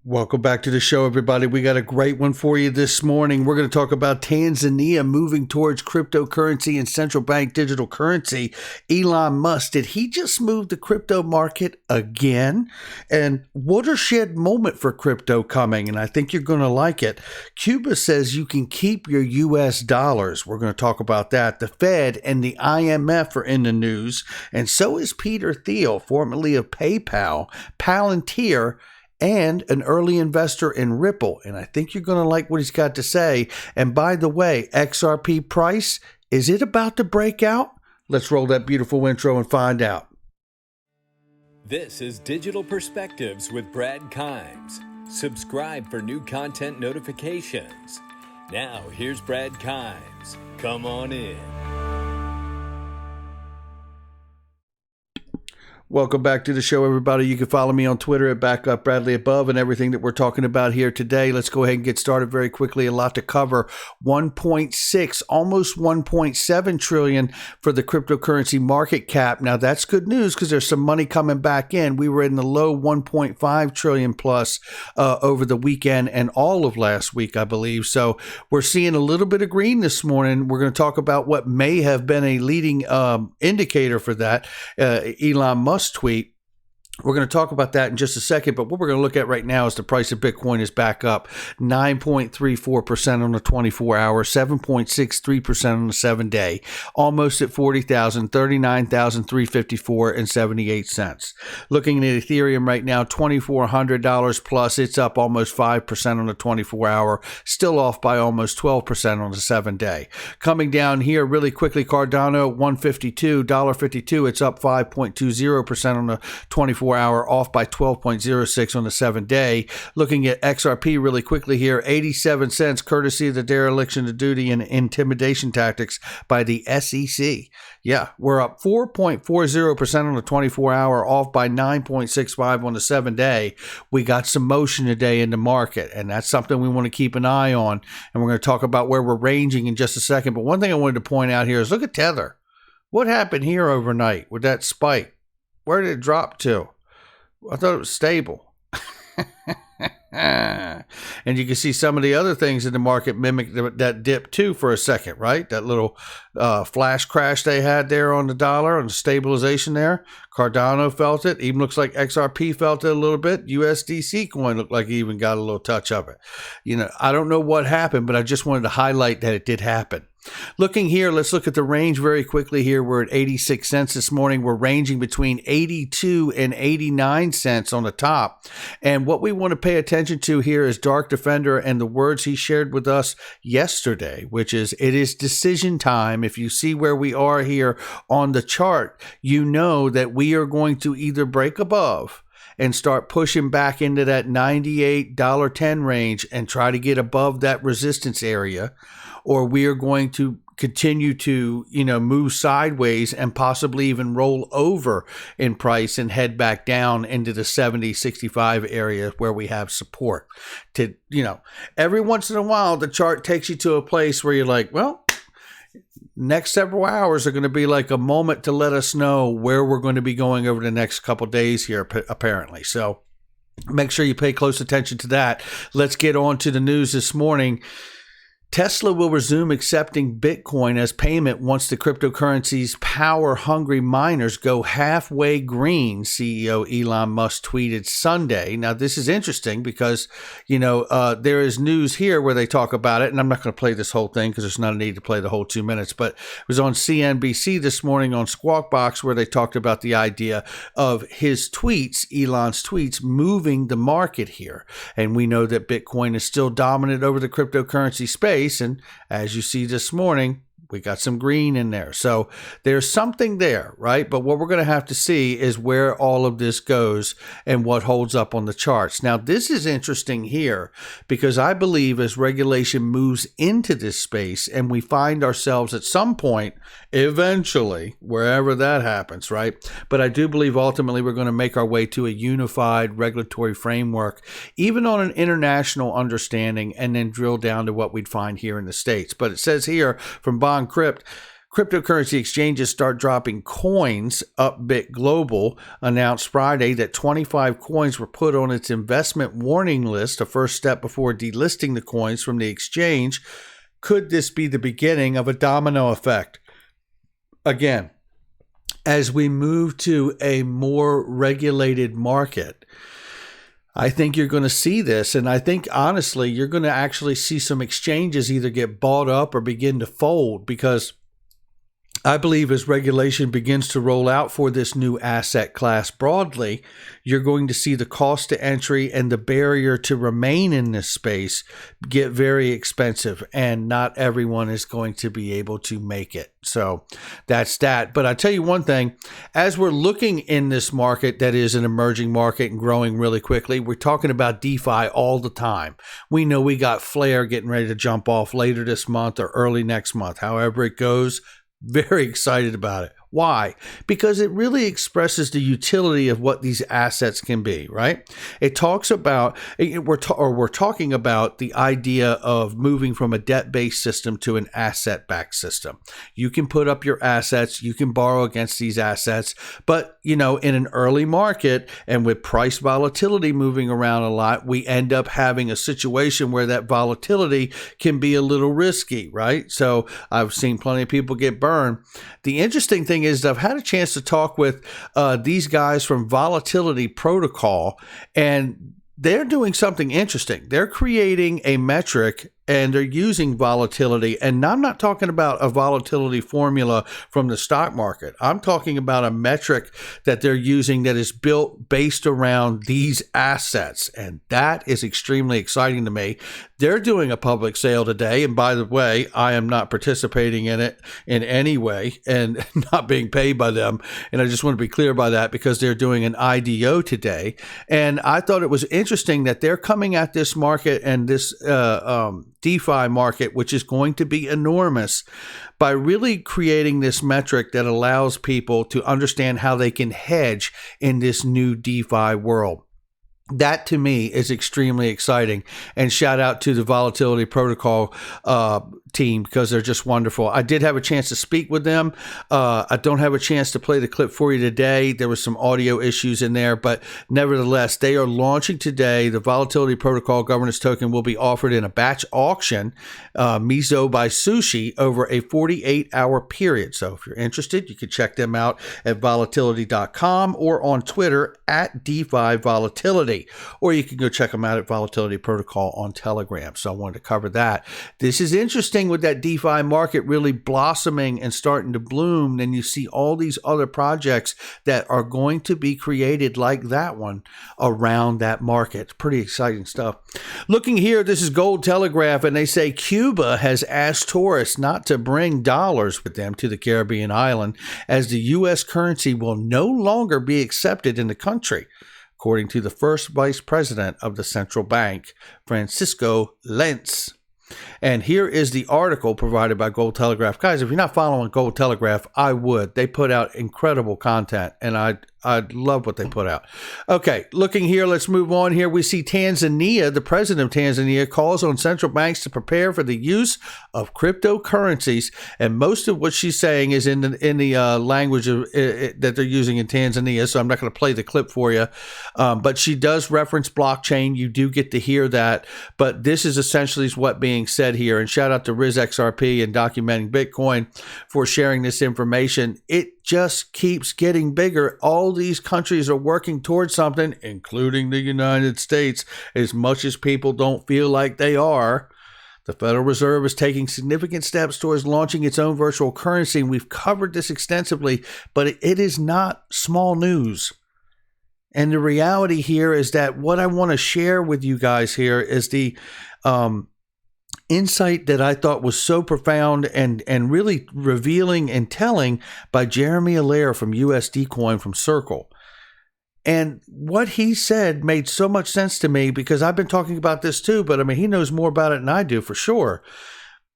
Welcome back to the show, everybody. We got a great one for you this morning. We're going to talk about Tanzania moving towards cryptocurrency and central bank digital currency. Elon Musk, did he just move the crypto market again? And watershed moment for crypto coming, and I think you're going to like it. Cuba says you can keep your U.S. dollars. We're going to talk about that. The Fed and the IMF are in the news, and so is Peter Thiel, formerly of PayPal, Palantir, and an early investor in Ripple. And I think you're going to like what he's got to say. And by the way, XRP price, is it about to break out? Let's roll that beautiful intro and find out. This is Digital Perspectives with Brad Kimes. Subscribe for new content notifications. Now, here's Brad Kimes. Come on in. Welcome back to the show, everybody. You can follow me on Twitter at BackUpBradleyAbove and everything that we're talking about here today. Let's go ahead and get started very quickly. A lot to cover. 1.6, almost 1.7 trillion for the cryptocurrency market cap. Now, that's good news because there's some money coming back in. We were in the low 1.5 trillion plus over the weekend and all of last week, I believe. So we're seeing a little bit of green this morning. We're going to talk about what may have been a leading indicator for that. Elon Musk tweet. We're going to talk about that in just a second, but what we're going to look at right now is the price of Bitcoin is back up 9.34% on the 24-hour, 7.63% on the 7-day, almost at 40,000, 39,354 and 78 cents. Looking at Ethereum right now, $2,400 plus. It's up almost 5% on the 24-hour, still off by almost 12% on the 7-day. Coming down here really quickly, Cardano $152, it's up 5.20% on the 24-hour, off by 12.06 on the 7-day. Looking at XRP really quickly here, 87 cents, courtesy of the dereliction of duty and intimidation tactics by the SEC. Yeah, we're up 4.40% on the 24-hour, off by 9.65 on the 7-day. We got some motion today in the market, and that's something we want to keep an eye on. And we're going to talk about where we're ranging in just a second. But one thing I wanted to point out here is look at Tether. What happened here overnight with that spike? Where did it drop to? I thought it was stable. And you can see some of the other things in the market mimic that dip too for a second, right? That little flash crash they had there on the dollar and the stabilization there. Cardano felt it. Even looks like XRP felt it a little bit. USDC coin looked like it even got a little touch of it. You know, I don't know what happened, but I just wanted to highlight that it did happen. Looking here, let's look at the range very quickly here. We're at 86 cents this morning. We're ranging between 82 and 89 cents on the top. And what we want to pay attention to here is Dark Defender and the words he shared with us yesterday, which is, it is decision time. If you see where we are here on the chart, you know that we are going to either break above and start pushing back into that $98.10 range and try to get above that resistance area, or we are going to continue to, move sideways and possibly even roll over in price and head back down into the 70, 65 area where we have support. Every once in a while, the chart takes you to a place where you're like, well, next several hours are going to be like a moment to let us know where we're going to be going over the next couple of days here, apparently. So make sure you pay close attention to that. Let's get on to the news this morning. Tesla will resume accepting Bitcoin as payment once the cryptocurrency's power-hungry miners go halfway green, CEO Elon Musk tweeted Sunday. Now, this is interesting because, there is news here where they talk about it, and I'm not going to play this whole thing because there's not a need to play the whole 2 minutes, but it was on CNBC this morning on Squawk Box where they talked about the idea of his tweets, Elon's tweets, moving the market here. And we know that Bitcoin is still dominant over the cryptocurrency space. And as you see this morning, we got some green in there. So there's something there, right? But what we're going to have to see is where all of this goes and what holds up on the charts. Now, this is interesting here because I believe as regulation moves into this space and we find ourselves at some point, eventually, wherever that happens, right? But I do believe ultimately we're going to make our way to a unified regulatory framework, even on an international understanding, and then drill down to what we'd find here in the States. But it says here from Bond Crypt, Cryptocurrency exchanges start dropping coins. Upbit Global announced Friday that 25 coins were put on its investment warning list, a first step before delisting the coins from the exchange. Could this be the beginning of a domino effect? Again, as we move to a more regulated market, I think you're going to see this. And I think, honestly, you're going to actually see some exchanges either get bought up or begin to fold, because I believe as regulation begins to roll out for this new asset class broadly, you're going to see the cost to entry and the barrier to remain in this space get very expensive, and not everyone is going to be able to make it. So that's that. But I tell you one thing, as we're looking in this market that is an emerging market and growing really quickly, we're talking about DeFi all the time. We know we got Flare getting ready to jump off later this month or early next month, however it goes. Very excited about it. Why? Because it really expresses the utility of what these assets can be, right? It talks about, we're talking about the idea of moving from a debt-based system to an asset-backed system. You can put up your assets, you can borrow against these assets, but, in an early market and with price volatility moving around a lot, we end up having a situation where that volatility can be a little risky, right? So I've seen plenty of people get burned. The interesting thing is I've had a chance to talk with these guys from Volatility Protocol, and they're doing something interesting. They're creating a metric and they're using volatility. And I'm not talking about a volatility formula from the stock market. I'm talking about a metric that they're using that is built based around these assets. And that is extremely exciting to me. They're doing a public sale today. And by the way, I am not participating in it in any way and not being paid by them. And I just want to be clear by that, because they're doing an IDO today. And I thought it was interesting that they're coming at this market and this DeFi market, which is going to be enormous, by really creating this metric that allows people to understand how they can hedge in this new DeFi world. That to me is extremely exciting, and shout out to the Volatility Protocol team, because they're just wonderful. I did have a chance to speak with them. I don't have a chance to play the clip for you today. There was some audio issues in there, but nevertheless, they are launching today. The Volatility Protocol governance token will be offered in a batch auction, Miso by Sushi, over a 48-hour period. So if you're interested, you can check them out at volatility.com or on Twitter at DeFi Volatility. Or you can go check them out at Volatility Protocol on Telegram. So I wanted to cover that. This is interesting with that DeFi market really blossoming and starting to bloom. Then you see all these other projects that are going to be created like that one around that market. It's pretty exciting stuff. Looking here, this is Gold Telegraph, and they say Cuba has asked tourists not to bring dollars with them to the Caribbean island, as the U.S. currency will no longer be accepted in the country, according to the first vice president of the central bank, Francisco Lentz. And here is the article provided by Gold Telegraph. Guys, if you're not following Gold Telegraph, I would. They put out incredible content, and I love what they put out. Okay, looking here, let's move on here. We see Tanzania, the president of Tanzania, calls on central banks to prepare for the use of cryptocurrencies, and most of what she's saying is in the language that they're using in Tanzania, so I'm not going to play the clip for you, but she does reference blockchain. You do get to hear that, but this is essentially what being said here, and shout out to Riz XRP and Documenting Bitcoin for sharing this information. It just keeps getting bigger. All these countries are working towards something, including the United States, as much as people don't feel like they are. The Federal Reserve is taking significant steps towards launching its own virtual currency, and we've covered this extensively, but it is not small news. And the reality here is that what I want to share with you guys here is the insight that I thought was so profound and really revealing and telling by Jeremy Allaire from USD Coin from Circle. And what he said made so much sense to me, because I've been talking about this too, but I mean, he knows more about it than I do for sure.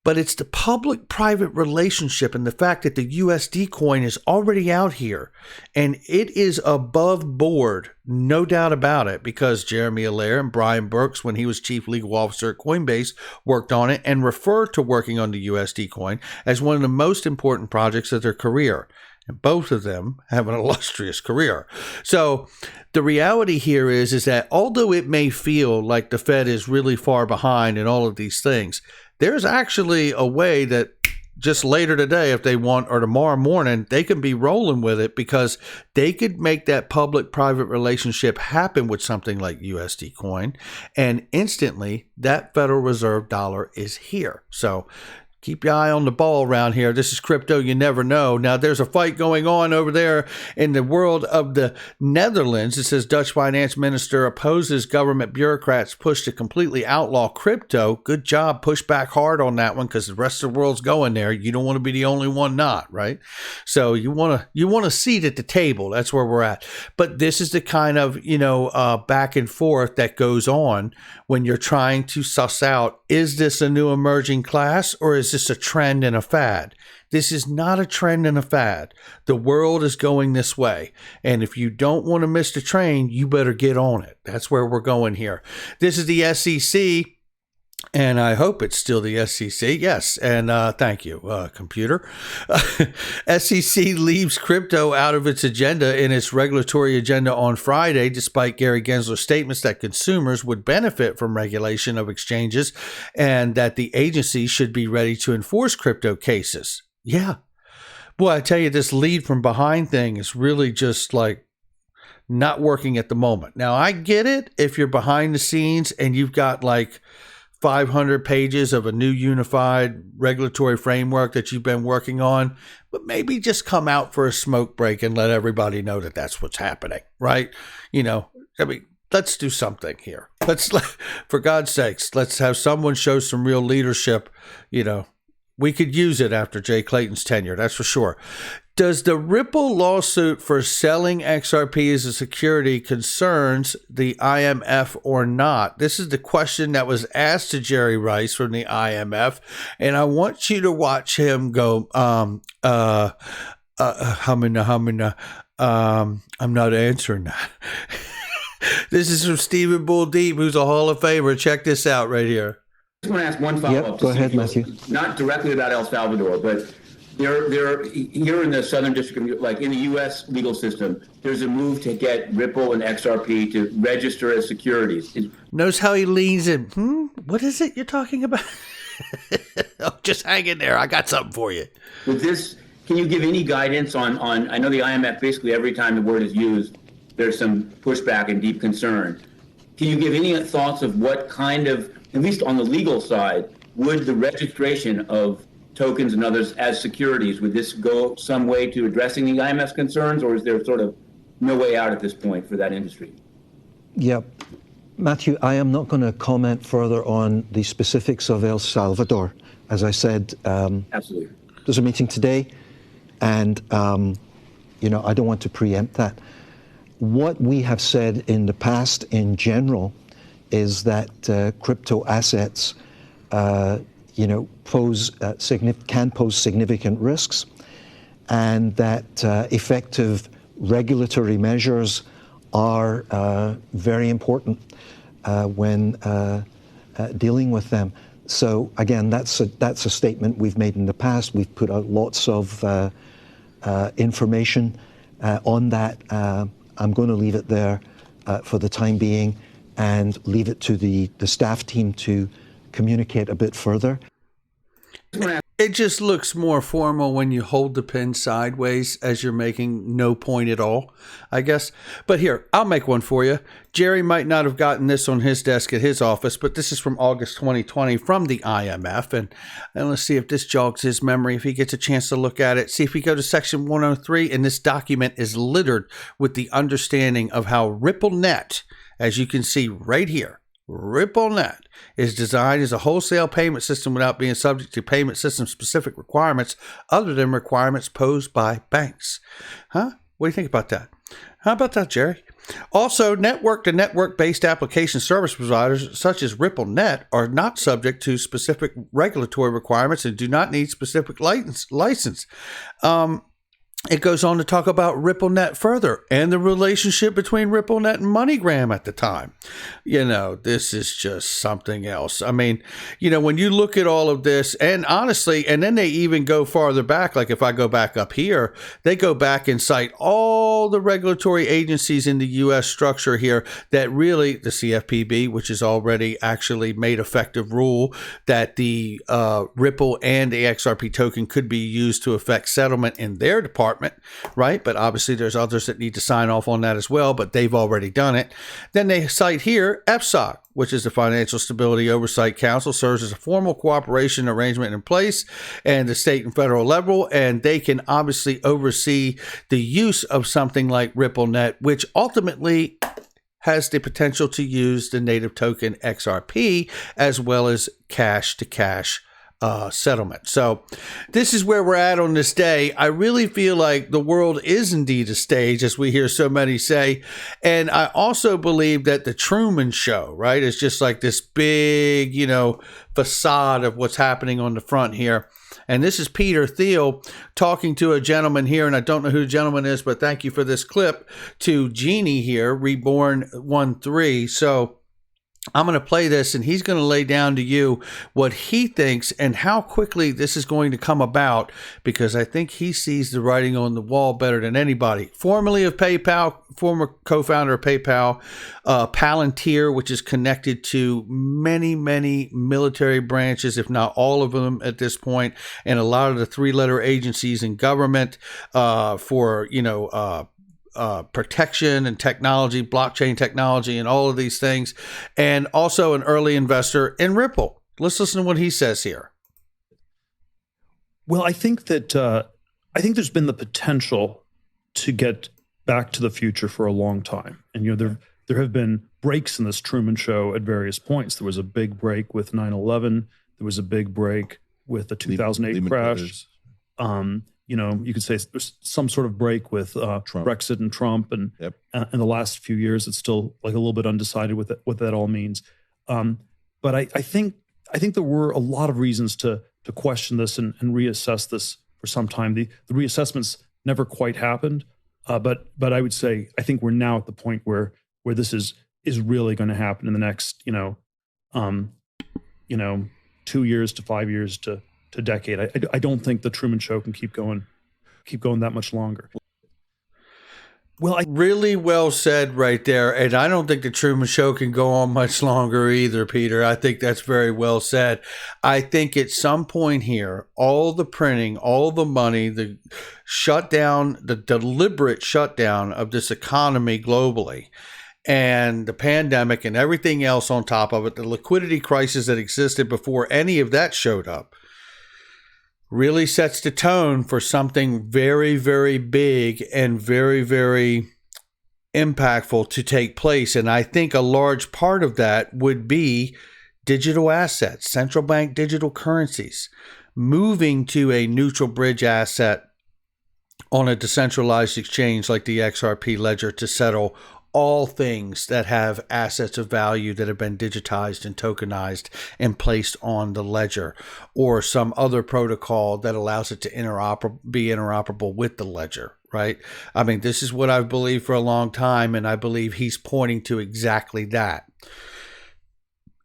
But it's the public-private relationship and the fact that the USD coin is already out here and it is above board, no doubt about it, because Jeremy Allaire and Brian Burks, when he was chief legal officer at Coinbase, worked on it and referred to working on the USD coin as one of the most important projects of their career. And both of them have an illustrious career. So the reality here is that although it may feel like the Fed is really far behind in all of these things, there's actually a way that just later today, if they want, or tomorrow morning, they can be rolling with it because they could make that public-private relationship happen with something like USD coin. And instantly, that Federal Reserve dollar is here. So keep your eye on the ball around here. This is crypto. You never know. Now, there's a fight going on over there in the world of the Netherlands. It says Dutch finance minister opposes government bureaucrats' push to completely outlaw crypto. Good job. Push back hard on that one because the rest of the world's going there. You don't want to be the only one not, right? So you want a seat at the table. That's where we're at. But this is the kind of, back and forth that goes on when you're trying to suss out, is this a new emerging class or is this a trend and a fad? This is not a trend and a fad. The world is going this way. And if you don't want to miss the train, you better get on it. That's where we're going here. This is the SEC. And I hope it's still the SEC. Yes. And thank you, computer. SEC leaves crypto out of its agenda in its regulatory agenda on Friday, despite Gary Gensler's statements that consumers would benefit from regulation of exchanges and that the agency should be ready to enforce crypto cases. Yeah. Boy, I tell you, this lead from behind thing is really just like not working at the moment. Now, I get it if you're behind the scenes and you've got like 500 pages of a new unified regulatory framework that you've been working on, but maybe just come out for a smoke break and let everybody know that that's what's happening, right? Let's do something here. For God's sakes, let's have someone show some real leadership. We could use it after Jay Clayton's tenure, that's for sure. Does the Ripple lawsuit for selling XRP as a security concerns the IMF or not? This is the question that was asked to Jerry Rice from the IMF, and I want you to watch him go, I'm not answering that. This is from Stephen Bull Deep, who's a Hall of Famer. Check this out right here. I just want to ask one follow-up. Yep, go ahead, Matthew. Not directly about El Salvador, but here in the Southern District, like in the U.S. legal system, there's a move to get Ripple and XRP to register as securities. Notice how he leans in. What is it you're talking about? Oh, just hang in there. I got something for you. With this, can you give any guidance on? I know the IMF, basically every time the word is used, there's some pushback and deep concern. Can you give any thoughts of what kind of, at least on the legal side, would the registration of tokens and others as securities, would this go some way to addressing the IMF's concerns, or is there sort of no way out at this point for that industry? Yep. Matthew, I am not going to comment further on the specifics of El Salvador. As I said, Absolutely. There's a meeting today, and I don't want to preempt that. What we have said in the past in general is that crypto assets can pose significant risks, and that effective regulatory measures are very important when dealing with them. So again, that's a statement we've made in the past. We've put out lots of information on that. I'm going to leave it there for the time being and leave it to the staff team to communicate a bit further. It just looks more formal when you hold the pen sideways as you're making no point at all, I guess. But here, I'll make one for you. Jerry might not have gotten this on his desk at his office, but this is from August 2020 from the IMF. And let's see if this jogs his memory, if he gets a chance to look at it. See if we go to section 103, and this document is littered with the understanding of how RippleNet, as you can see right here, RippleNet is designed as a wholesale payment system without being subject to payment system specific requirements other than requirements posed by banks. What do you think about that? How about that, Jerry? Also, network-to-network-based application service providers such as RippleNet are not subject to specific regulatory requirements and do not need specific license. It goes on to talk about RippleNet further and the relationship between RippleNet and MoneyGram at the time. This is just something else. I mean, when you look at all of this, and honestly, and then they even go farther back, like if I go back up here, they go back and cite all the regulatory agencies in the U.S. structure here that really, the CFPB, which has already actually made effective rule that the Ripple and the XRP token could be used to affect settlement in their department. Right? But obviously there's others that need to sign off on that as well, but they've already done it. Then they cite here FSOC, which is the Financial Stability Oversight Council, serves as a formal cooperation arrangement in place and the state and federal level, and they can obviously oversee the use of something like RippleNet, which ultimately has the potential to use the native token XRP as well as cash-to-cash settlement. So this is where we're at on this day. I really feel like the world is indeed a stage, as we hear so many say. And I also believe that the Truman Show, right, is just like this big, facade of what's happening on the front here. And this is Peter Thiel talking to a gentleman here, and I don't know who the gentleman is, but thank you for this clip, to Jeannie here, Reborn 1-3. So I'm going to play this, and he's going to lay down to you what he thinks and how quickly this is going to come about, because I think he sees the writing on the wall better than anybody. Formerly of PayPal, former co-founder of PayPal, Palantir, which is connected to many, many military branches, if not all of them at this point, and a lot of the three-letter agencies in government for, protection and technology, blockchain technology, and all of these things, and also an early investor in Ripple. Let's listen to what he says here. Well, I think that there's been the potential to get back to the future for a long time, and there have been breaks in this Truman Show at various points. There was a big break with 9/11. There was a big break with the 2008 Lehman crash. Brothers. You could say there's some sort of break with Brexit and Trump, and in the last few years, it's still like a little bit undecided what that all means. But I think there were a lot of reasons to question this and reassess this for some time. The reassessments never quite happened, but I would say I think we're now at the point where this is really going to happen in the next 2 years to 5 years to decade. I don't think the Truman Show can keep going that much longer. Well, really well said right there. And I don't think the Truman Show can go on much longer either, Peter. I think that's very well said. I think at some point here, all the printing, all the money, the shutdown, the deliberate shutdown of this economy globally, and the pandemic and everything else on top of it, the liquidity crisis that existed before any of that showed up, really sets the tone for something very, very big and very, very impactful to take place. And I think a large part of that would be digital assets, central bank digital currencies, moving to a neutral bridge asset on a decentralized exchange like the XRP ledger to settle all things that have assets of value that have been digitized and tokenized and placed on the ledger, or some other protocol that allows it to be interoperable with the ledger, right? I mean, this is what I've believed for a long time, and I believe he's pointing to exactly that.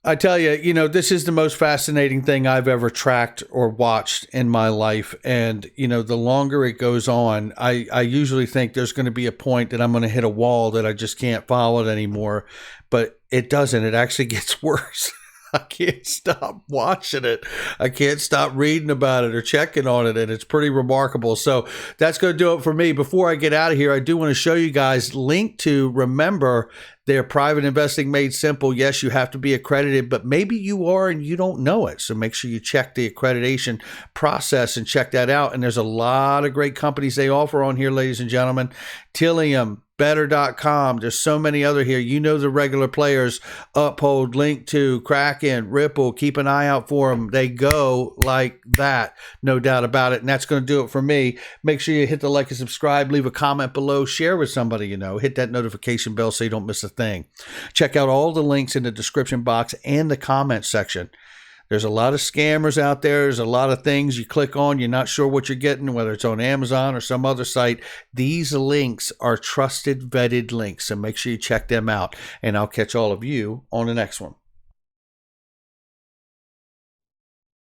I tell you, this is the most fascinating thing I've ever tracked or watched in my life. And, the longer it goes on, I usually think there's going to be a point that I'm going to hit a wall that I just can't follow it anymore. But it doesn't. It actually gets worse. I can't stop watching it. I can't stop reading about it or checking on it. And it's pretty remarkable. So that's going to do it for me. Before I get out of here, I do want to show you guys link to, remember, their private investing made simple. Yes, you have to be accredited, but maybe you are and you don't know it. So make sure you check the accreditation process and check that out. And there's a lot of great companies they offer on here, ladies and gentlemen. Thiel-The, Better.com. There's so many other here. You know the regular players. Uphold, Link2, Kraken, Ripple. Keep an eye out for them. They go like that. No doubt about it. And that's going to do it for me. Make sure you hit the like and subscribe. Leave a comment below. Share with somebody you know. Hit that notification bell so you don't miss a thing. Check out all the links in the description box and the comment section. There's a lot of scammers out there. There's a lot of things you click on. You're not sure what you're getting, whether it's on Amazon or some other site. These links are trusted, vetted links, so make sure you check them out. And I'll catch all of you on the next one.